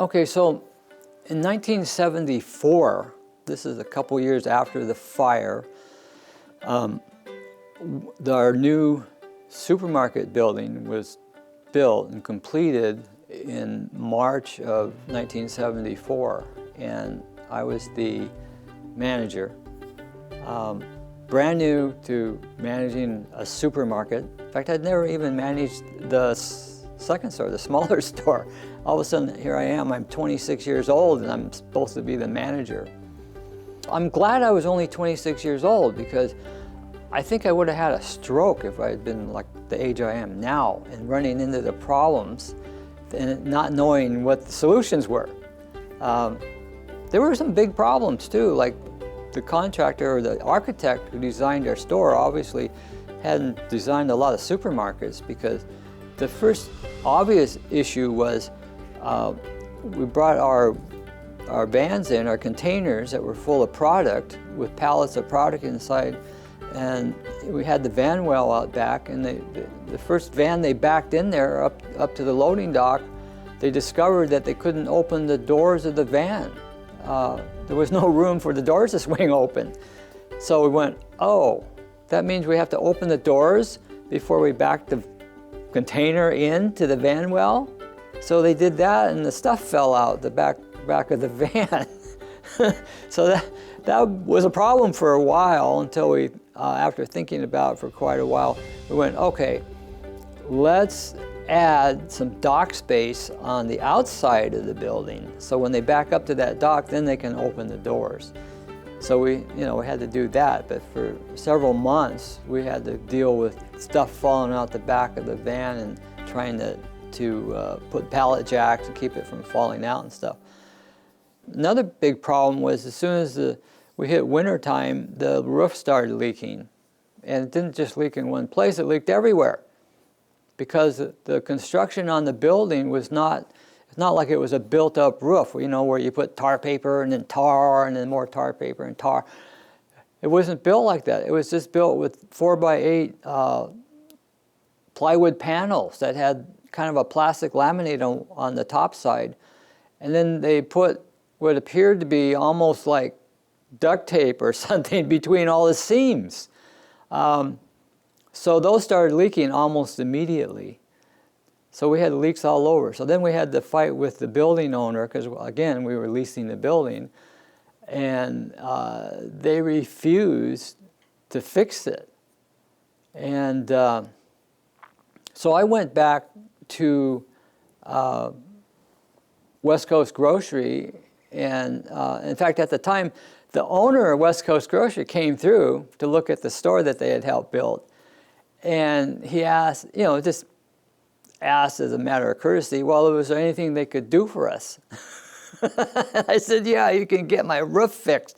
Okay, so in 1974, this is a couple years after the fire, our new supermarket building was built and completed in March of 1974, and I was the manager. Brand new to managing a supermarket. In fact, I'd never even managed the second store, the smaller store. All of a sudden, here I am, I'm 26 years old and I'm supposed to be the manager. I'm glad I was only 26 years old because I think I would have had a stroke if I had been like the age I am now and running into the problems and not knowing what the solutions were. There were some big problems too, like the contractor or the architect who designed our store obviously hadn't designed a lot of supermarkets, because the first obvious issue was we brought our vans in, our containers that were full of product with pallets of product inside, and we had the van well out back, and the first van they backed in there up to the loading dock, they discovered that they couldn't open the doors of the van. There was no room for the doors to swing open. So we went, oh, that means we have to open the doors before we back the container into the van well? So they did that and the stuff fell out the back of the van. So that was a problem for a while until we, after thinking about it for quite a while, we went, okay, let's add some dock space on the outside of the building. So when they back up to that dock, then they can open the doors. So we had to do that, but for several months we had to deal with stuff falling out the back of the van and trying to put pallet jacks and keep it from falling out and stuff. Another big problem was as soon as we hit winter time, the roof started leaking. And it didn't just leak in one place, it leaked everywhere. Because the construction on the building was not, it's not like it was a built-up roof, where you put tar paper and then tar and then more tar paper and tar. It wasn't built like that. It was just built with 4x8 plywood panels that had kind of a plastic laminate on the top side. And then they put what appeared to be almost like duct tape or something between all the seams. So those started leaking almost immediately. So we had leaks all over. So then we had to fight with the building owner because, again, we were leasing the building. And they refused to fix it. And so I went back to West Coast Grocery. And in fact, at the time, the owner of West Coast Grocery came through to look at the store that they had helped build. And he asked, just asked as a matter of courtesy, well, was there anything they could do for us? I said, yeah, you can get my roof fixed.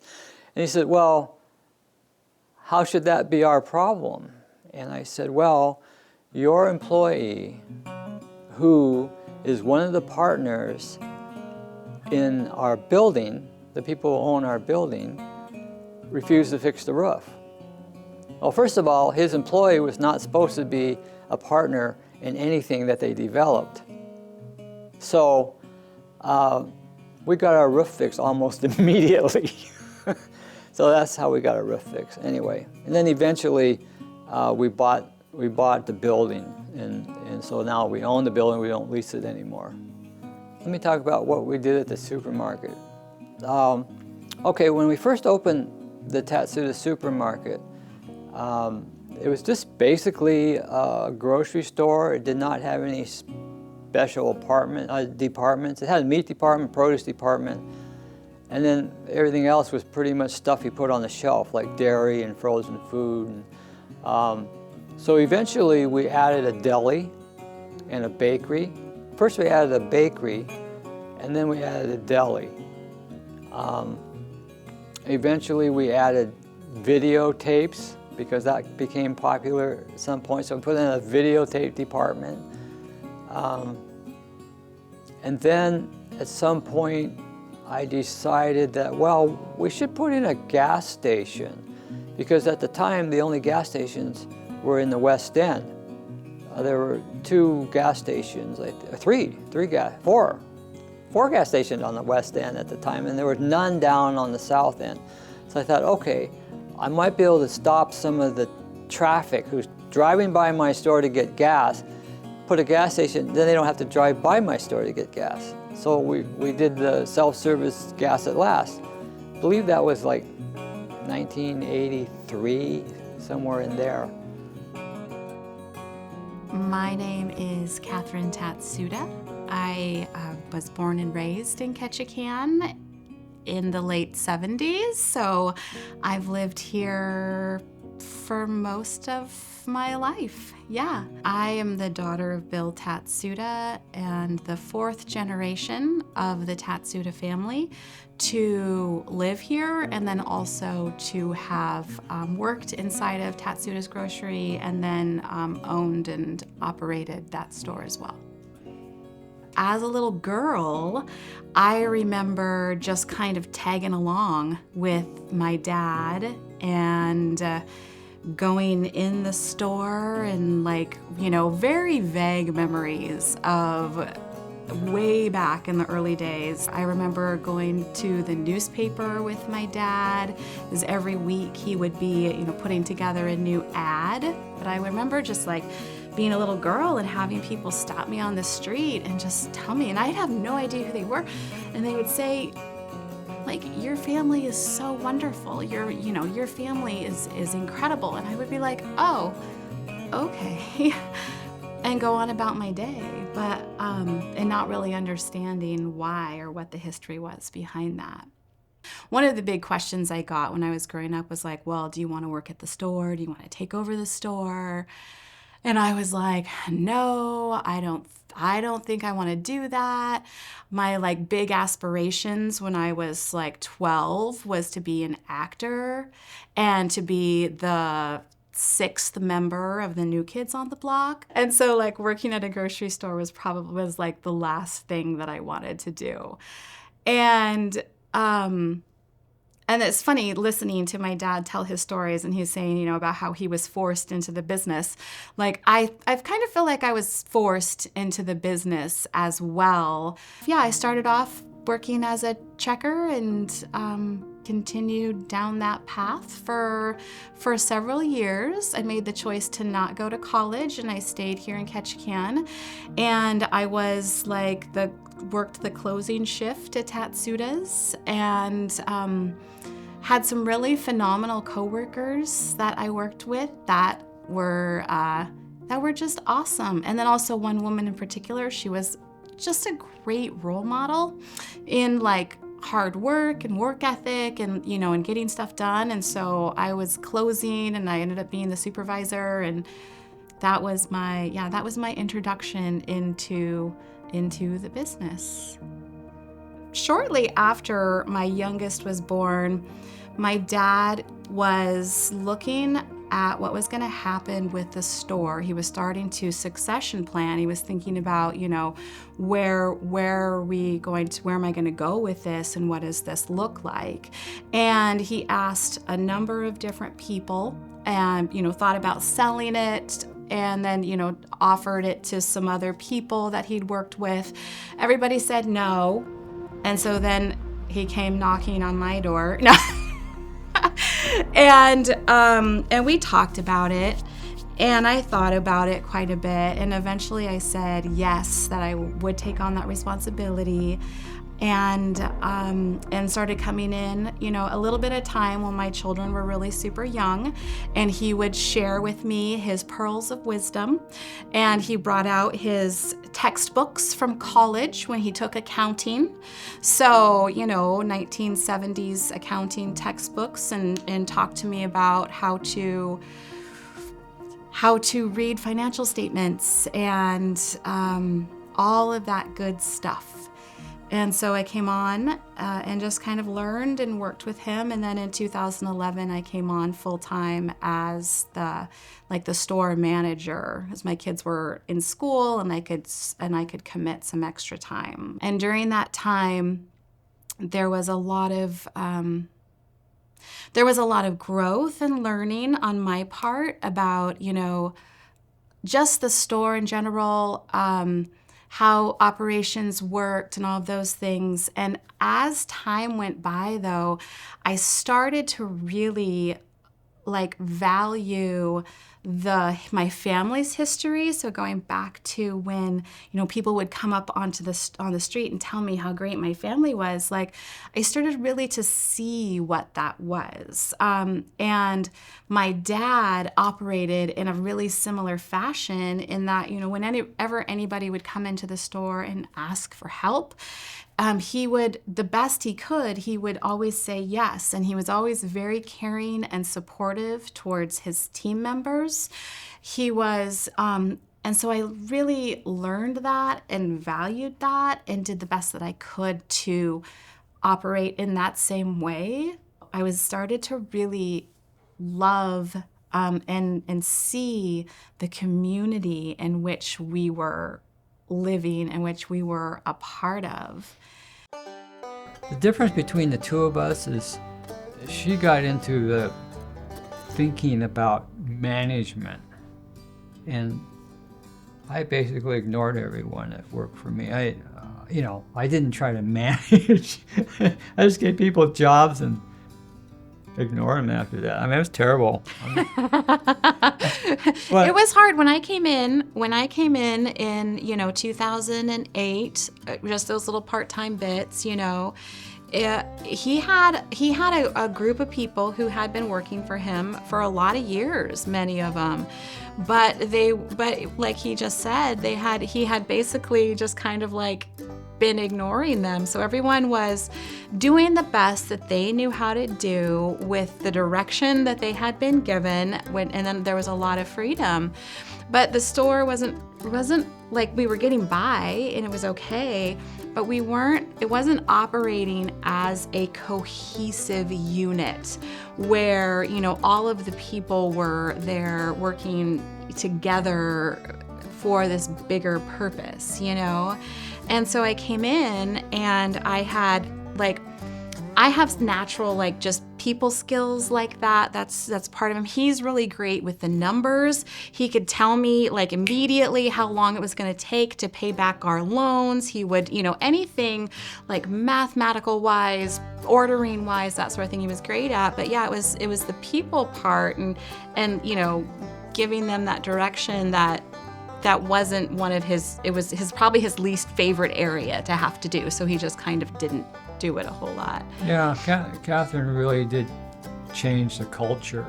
And he said, well, how should that be our problem? And I said, well, your employee, who is one of the partners in our building, the people who own our building, refused to fix the roof. Well, first of all, his employee was not supposed to be a partner in anything that they developed. So we got our roof fixed almost immediately. So that's how we got our roof fixed anyway. And then eventually we bought the building, and so now we own the building, we don't lease it anymore. Let me talk about what we did at the supermarket. Okay, when we first opened the Tatsuda supermarket, it was just basically a grocery store. It did not have any special departments. It had a meat department, produce department, and then everything else was pretty much stuff you put on the shelf, like dairy and frozen food. So eventually we added a deli and a bakery. First we added a bakery, and then we added a deli. Eventually we added videotapes, because that became popular at some point, so we put in a videotape department. And then at some point I decided that, well, we should put in a gas station, because at the time the only gas stations were in the West End. There were 2 gas stations, 4 4 gas stations on the west end at the time, and there was none down on the south end. So I thought, okay, I might be able to stop some of the traffic who's driving by my store to get gas, put a gas station, then they don't have to drive by my store to get gas. So we did the self-service gas at last. I believe that was like 1983, somewhere in there. My name is Katherine Tatsuda. I was born and raised in Ketchikan in the late 70s, so I've lived here for most of my life. Yeah. I am the daughter of Bill Tatsuda and the 4th generation of the Tatsuda family to live here, and then also to have worked inside of Tatsuda's grocery and then owned and operated that store as well. As a little girl, I remember just kind of tagging along with my dad and going in the store, and very vague memories of way back in the early days. I remember going to the newspaper with my dad, because every week he would be, putting together a new ad. But I remember just being a little girl and having people stop me on the street and just tell me, and I'd have no idea who they were, and they would say, your family is so wonderful. Your family is incredible. And I would be like, oh, okay. And go on about my day, but and not really understanding why or what the history was behind that. One of the big questions I got when I was growing up was well, do you want to work at the store? Do you want to take over the store? And I was like, no, I don't think I want to do that. My big aspirations when I was 12 was to be an actor and to be the 6th member of the New Kids on the Block. And so working at a grocery store was the last thing that I wanted to do. And it's funny listening to my dad tell his stories, and he's saying, about how he was forced into the business. I've kind of feel like I was forced into the business as well. Yeah, I started off working as a checker and continued down that path for several years. I made the choice to not go to college, and I stayed here in Ketchikan. And I was worked the closing shift at Tatsuda's, and had some really phenomenal coworkers that I worked with that were just awesome. And then also one woman in particular, she was just a great role model in hard work and work ethic and and getting stuff done. And so I was closing, and I ended up being the supervisor, and that was my introduction into the business. Shortly after my youngest was born, my dad was looking at what was going to happen with the store. He was starting to succession plan. He was thinking about, where am I going to go with this, and what does this look like? And he asked a number of different people, and thought about selling it, and then offered it to some other people that he'd worked with. Everybody said no, and so then he came knocking on my door. No. And we talked about it, and I thought about it quite a bit, and eventually I said yes, that I would take on that responsibility, and started coming in, a little bit at a time when my children were really super young, and he would share with me his pearls of wisdom, and he brought out his textbooks from college when he took accounting. So, 1970s accounting textbooks, and talked to me about how to read financial statements and all of that good stuff. And so I came on and just kind of learned and worked with him. And then in 2011, I came on full-time as the store manager, as my kids were in school, and I could commit some extra time. And during that time, there was a lot of growth and learning on my part about, just the store in general, how operations worked and all of those things. And as time went by, though, I started to really value my family's history. So going back to when, people would come up on the street and tell me how great my family was, I started really to see what that was. And my dad operated in a really similar fashion in that, whenever anybody would come into the store and ask for help, he would, the best he could, he would always say yes. And he was always very caring and supportive towards his team members. He was, and so I really learned that and valued that and did the best that I could to operate in that same way. I started to really love and see the community in which we were living, in which we were a part of. The difference between the two of us is she got into the thinking about management, and I basically ignored everyone that worked for me. I didn't try to manage. I just gave people jobs and ignored them after that. I mean, it was terrible. But it was hard when I came in. In 2008, just those little part-time bits. He had a group of people who had been working for him for a lot of years, many of them. But like he just said, he had basically just kind of been ignoring them. So everyone was doing the best that they knew how to do with the direction that they had been given, and then there was a lot of freedom. But the store wasn't like we were getting by and it was okay, but it wasn't operating as a cohesive unit where, all of the people were there working together for this bigger purpose, And so I came in and I have natural just people skills like that. That's part of him. He's really great with the numbers. He could tell me immediately how long it was going to take to pay back our loans. He would, anything mathematical wise, ordering wise, that sort of thing he was great at. But yeah, it was the people part and giving them that direction that wasn't one of it was probably his least favorite area to have to do. So he just kind of didn't do it a whole lot. Yeah, Katherine really did change the culture.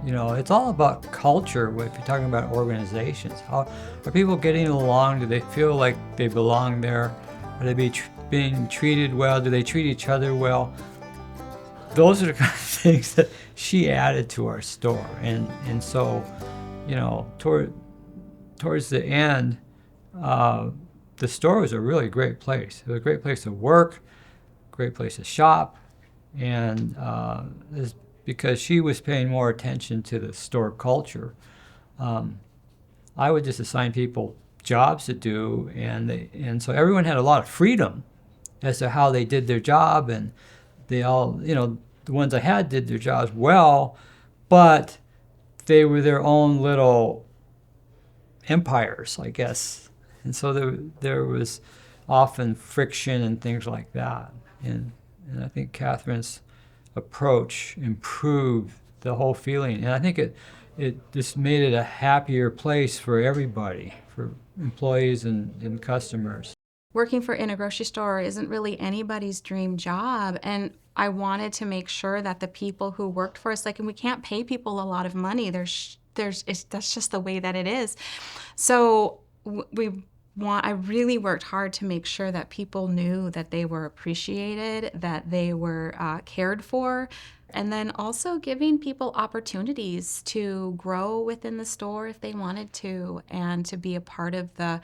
It's all about culture if you're talking about organizations. How are people getting along? Do they feel like they belong there? Are they being treated well? Do they treat each other well? Those are the kind of things that she added to our store. And so, towards the end, the store was a really great place. It was a great place to work, great place to shop, and it's because she was paying more attention to the store culture. I would just assign people jobs to do, and so everyone had a lot of freedom as to how they did their job, and they all, the ones I had did their jobs well, but they were their own little empires, I guess. And so there was often friction and things like that. And I think Katherine's approach improved the whole feeling. And I think it just made it a happier place for everybody, for employees and customers. Working in a grocery store isn't really anybody's dream job. And I wanted to make sure that the people who worked for us, and we can't pay people a lot of money. That's just the way that it is. So I really worked hard to make sure that people knew that they were appreciated, that they were cared for, and then also giving people opportunities to grow within the store if they wanted to, and to be a part of the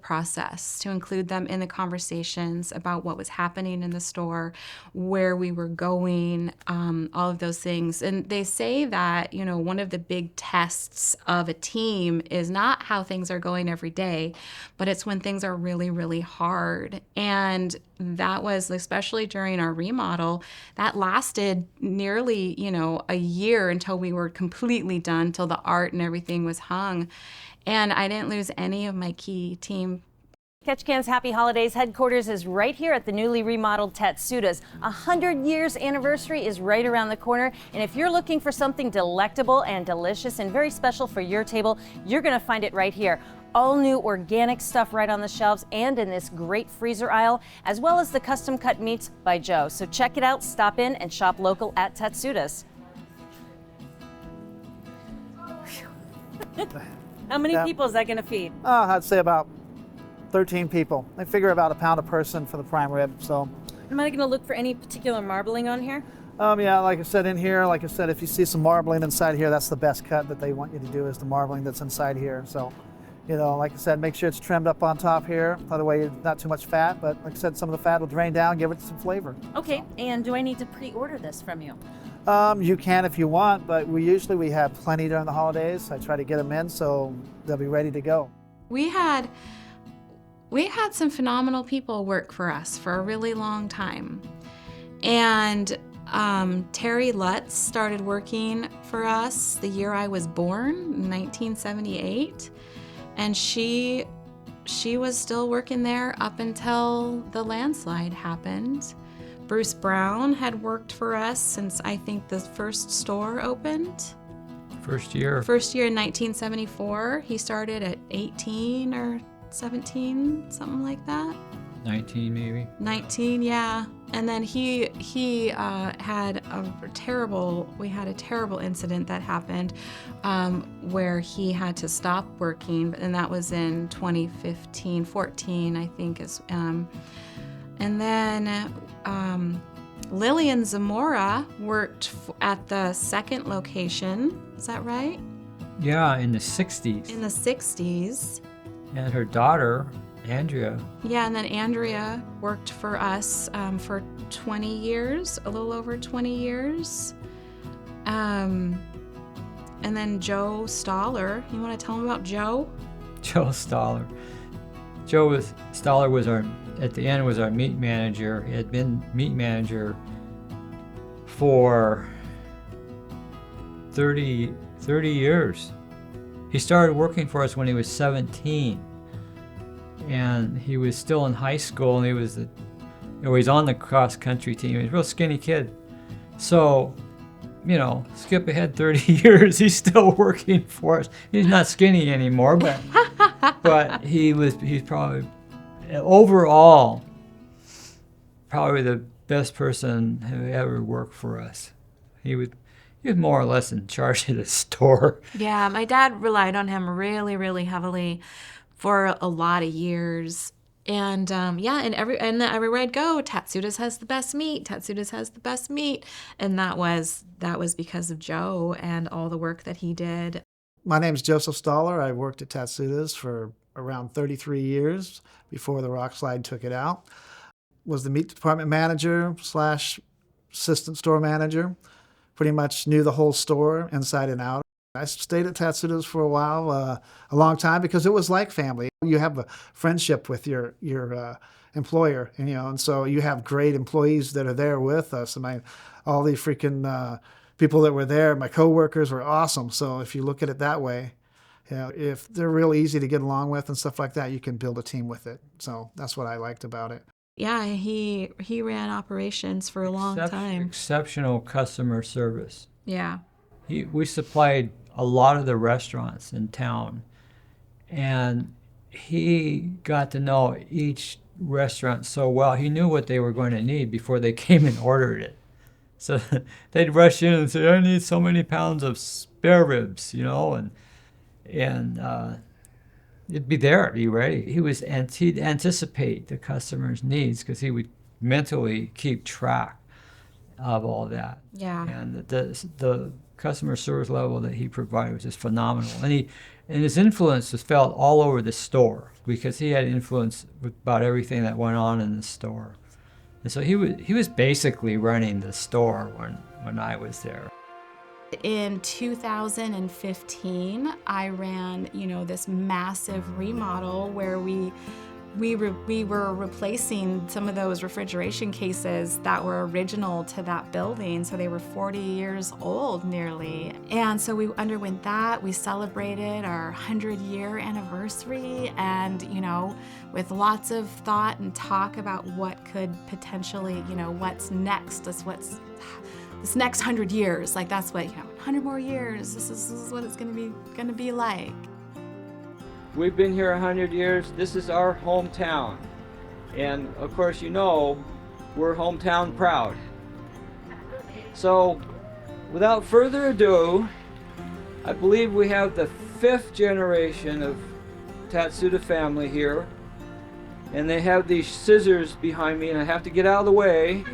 process, to include them in the conversations about what was happening in the store, where we were going, all of those things. And they say that, one of the big tests of a team is not how things are going every day, but it's when things are really, really hard. And that was, especially during our remodel, that lasted nearly, a year until we were completely done, till the art and everything was hung. And I didn't lose any of my key team Ketchikan's Happy Holidays headquarters is right here at the newly remodeled Tatsuda's. 100 years anniversary is right around the corner, and if you're looking for something delectable and delicious and very special for your table, you're going to find it right here. All new organic stuff right on the shelves and in this great freezer aisle, as well as the custom cut meats by Joe. So check it out, stop in, and shop local at Tatsuda's. How many people is that going to feed? I'd say about 13 people. They figure about a pound a person for the prime rib. So, Am I going to look for any particular marbling on here? yeah, like I said, in here, like I said, if you see some marbling inside here, that's the best cut that they want you to do is the marbling that's inside here. So, you know, like I said, make sure it's trimmed up on top here. That way, not too much fat, but like I said, some of the fat will drain down, give it some flavor. Okay, and do I need to pre-order this from you? You can if you want, but we have plenty during the holidays. I try to get them in so they'll be ready to go. We had some phenomenal people work for us for a really long time. And Terry Lutz started working for us the year I was born, in 1978. And she was still working there up until the landslide happened. Bruce Brown had worked for us since I think the first store opened. First year. First year in 1974. He started at 18 or 17, something like that. 19 maybe. 19, yeah. And then we had a terrible incident that happened where he had to stop working, and that was in 14, I think. And then Lillian Zamora worked at the second location. Is that right? Yeah, in the 60s. In the 60s. And her daughter, Andrea. Yeah, and then Andrea worked for us for 20 years, a little over 20 years. And then Joe Stoller. You want to tell them about Joe? Joe Stoller. Stoller was at the end was our meat manager. He had been meat manager for 30 years. He started working for us when he was 17. And he was still in high school, and he was on the cross country team. He was a real skinny kid. So, you know, skip ahead 30 years, he's still working for us. He's not skinny anymore, but he's probably overall probably the best person who ever worked for us. He was more or less in charge of the store. Yeah, my dad relied on him really, really heavily for a lot of years. And and everywhere I'd go, Tatsuda's has the best meat. Tatsuda's has the best meat. And that was because of Joe and all the work that he did. My name's Joseph Stoller. I worked at Tatsuda's for around 33 years before the rock slide took it out. Was the meat department manager / assistant store manager. Pretty much knew the whole store inside and out. I stayed at Tatsuda's for a while, a long time, because it was like family. You have a friendship with your employer, and so you have great employees that are there with us. And all the freaking people that were there, my coworkers were awesome. So if you look at it that way, if they're real easy to get along with and stuff like that, you can build a team with it. So that's what I liked about it. Yeah, he ran operations for a long time. Exceptional customer service. Yeah. We supplied a lot of the restaurants in town, and he got to know each restaurant so well. He knew what they were going to need before they came and ordered it. So they'd rush in and say, I need so many pounds of spare ribs, and it'd be there, be ready. He'd anticipate the customer's needs because he would mentally keep track of all that. Yeah. And the customer service level that he provided was just phenomenal. And his influence was felt all over the store because he had influence with about everything that went on in the store. And so he was basically running the store when I was there. In 2015, I ran, this massive remodel where we we were replacing some of those refrigeration cases that were original to that building, so they were 40 years old nearly. And so we underwent that. We celebrated our 100-year anniversary, and with lots of thought and talk about what could potentially, what's next. This next 100 years, like that's what 100 more years. This is what it's gonna be like. We've been here 100 years. This is our hometown. And of course, we're hometown proud. So without further ado, I believe we have the 5th generation of Tatsuda family here. And they have these scissors behind me, and I have to get out of the way.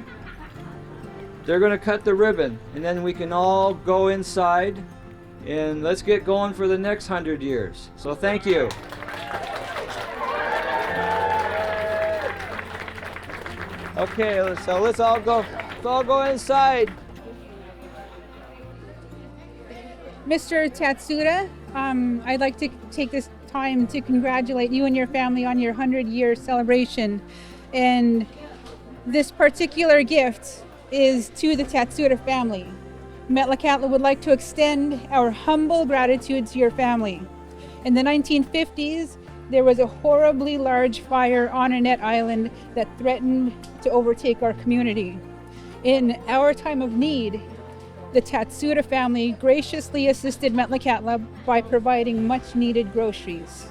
They're gonna cut the ribbon, and then we can all go inside and let's get going for the next 100 years. So thank you. Okay, so let's all go inside. Mr. Tatsuda, I'd like to take this time to congratulate you and your family on your 100-year celebration. And this particular gift is to the Tatsuda family. Metlakatla would like to extend our humble gratitude to your family. In the 1950s, there was a horribly large fire on Annette Island that threatened to overtake our community. In our time of need, the Tatsuda family graciously assisted Metlakatla by providing much needed groceries.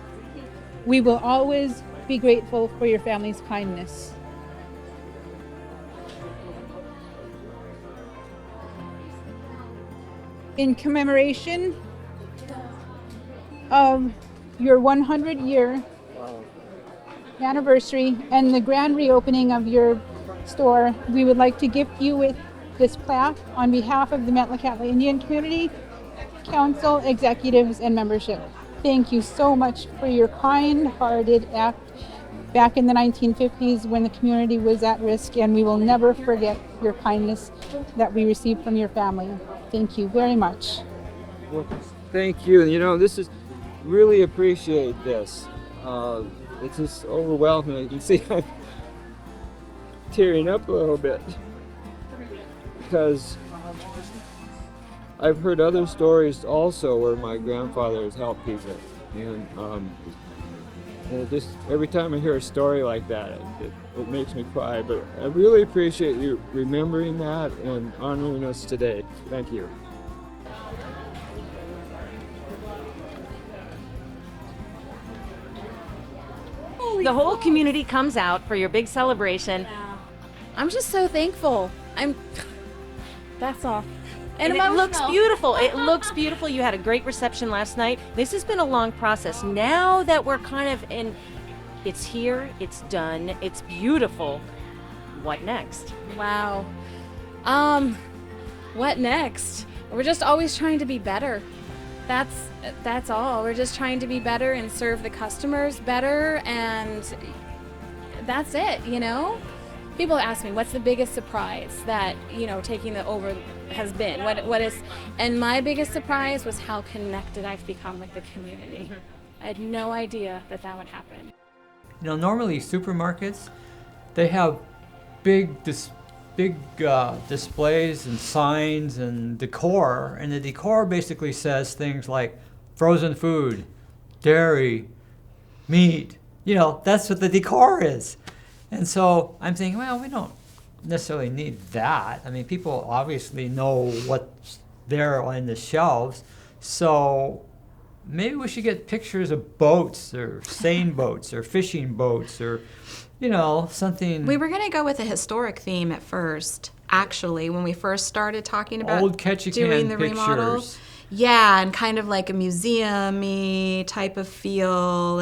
We will always be grateful for your family's kindness. In commemoration of your 100-year anniversary and the grand reopening of your store, we would like to gift you with this plaque on behalf of the Metlakatla Indian Community Council, executives, and membership. Thank you so much for your kind-hearted act back in the 1950s when the community was at risk, and we will never forget your kindness that we received from your family. Thank you very much. Well, thank you. This is really appreciate this. It's just overwhelming. You can see I'm tearing up a little bit because I've heard other stories also where my grandfather has helped people, and just every time I hear a story like that, it makes me cry. But I really appreciate you remembering that and honoring us today. Thank you. The whole community comes out for your big celebration. I'm just so thankful. That's all. And it looks beautiful. It looks beautiful. You had a great reception last night. This has been a long process. Now that we're kind of it's here, it's done, it's beautiful. What next? Wow. What next? We're just always trying to be better. That's all. We're just trying to be better and serve the customers better, and that's it, People ask me, what's the biggest surprise that, taking the over has been? What is, and my biggest surprise was how connected I've become with the community. I had no idea that would happen. Normally supermarkets, they have big displays and signs and decor, and the decor basically says things like frozen food, dairy, meat. That's what the decor is. And so I'm thinking, well, we don't necessarily need that. I mean, people obviously know what's there on the shelves, so maybe we should get pictures of boats or seine boats or fishing boats or something. We were going to go with a historic theme at first, actually, when we first started talking about old Ketchikan doing the pictures. remodel. Yeah, and kind of like a museum-y type of feel.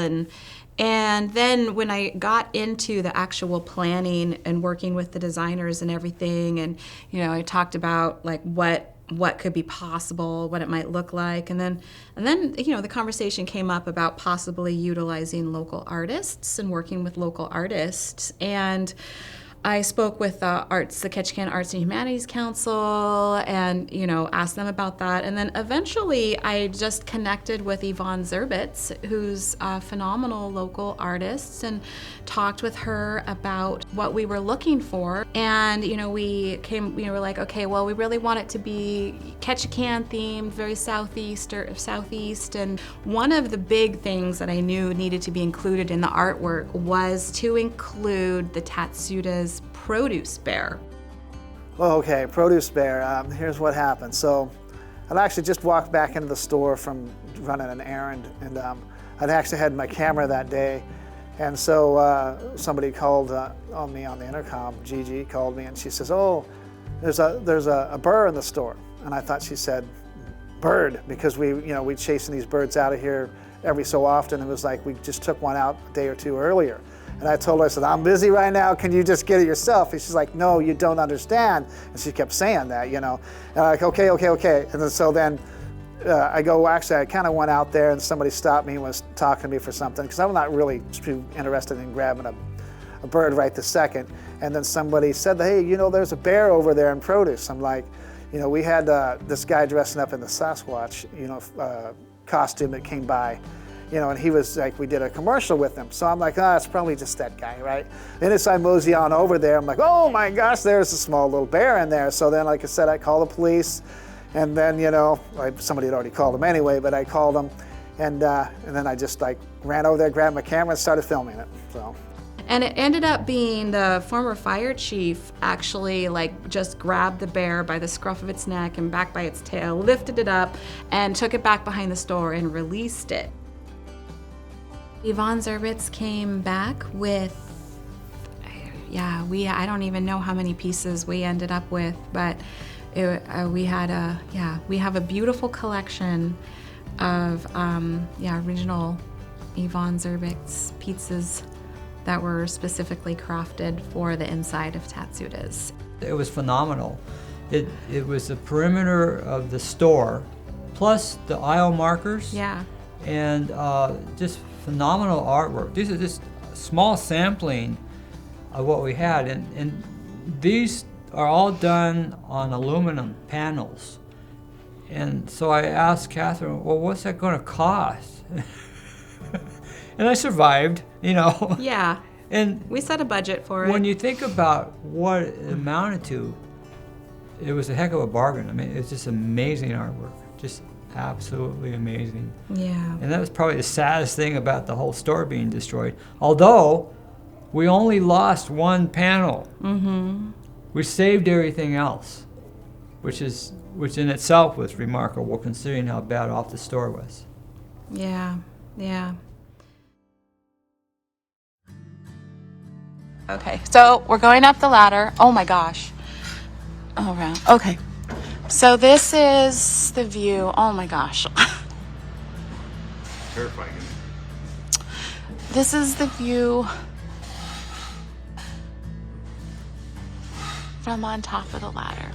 And then when I got into the actual planning and working with the designers and everything, and I talked about like what could be possible, what it might look like, and then the conversation came up about possibly utilizing local artists and working with local artists. And I spoke with the Ketchikan Arts and Humanities Council, and asked them about that. And then eventually, I just connected with Yvonne Zerbitz, who's a phenomenal local artist, and talked with her about what we were looking for. And we were like, okay, well, we really want it to be Ketchikan themed, very southeast. And one of the big things that I knew needed to be included in the artwork was to include the Tatsuda's produce bear. Okay, produce bear. Here's what happened. So I'd actually just walked back into the store from running an errand, and I'd actually had my camera that day. And so somebody called on me on the intercom. Gigi called me, and she says, "Oh, there's a bird in the store." And I thought she said bird, because we chasing these birds out of here every so often. It was like we just took one out a day or two earlier. And I told her, I said, "I'm busy right now, can you just get it yourself?" And she's like, "No, you don't understand." And she kept saying that, And I'm like, okay. And then I kind of went out there, and somebody stopped me and was talking to me for something, because I'm not really too interested in grabbing a bird right this second. And then somebody said, "Hey, there's a bear over there in produce." I'm like, we had this guy dressing up in the Sasquatch, costume that came by. And he was like, we did a commercial with him. So I'm like, it's probably just that guy, right? Then as I mosey on over there, I'm like, oh my gosh, there's a small little bear in there. So then, like I said, I called the police, and then, somebody had already called them anyway, but I called them, and then I just ran over there, grabbed my camera, and started filming it. So. And it ended up being the former fire chief actually just grabbed the bear by the scruff of its neck and back by its tail, lifted it up, and took it back behind the store and released it. Yvonne Zerbitz came back with, I don't even know how many pieces we ended up with, but we have a beautiful collection of original Yvonne Zerbitz pizzas that were specifically crafted for the inside of Tatsuda's. It was phenomenal. It was the perimeter of the store, plus the aisle markers. Yeah. And just phenomenal artwork. These are just a small sampling of what we had, and these are all done on aluminum panels. And so I asked Catherine, well, what's that going to cost? And I survived, Yeah. And we set a budget for it. When you think about what it amounted to, it was a heck of a bargain. I mean, it's just amazing artwork. Just absolutely amazing. Yeah. And that was probably the saddest thing about the whole store being destroyed. Although we only lost one panel. Mm-hmm. We saved everything else, which in itself was remarkable considering how bad off the store was. Yeah. Yeah. Okay, so we're going up the ladder. Oh my gosh. Oh, around. Okay. So this is the view. Oh my gosh. Terrifying. This is the view from on top of the ladder.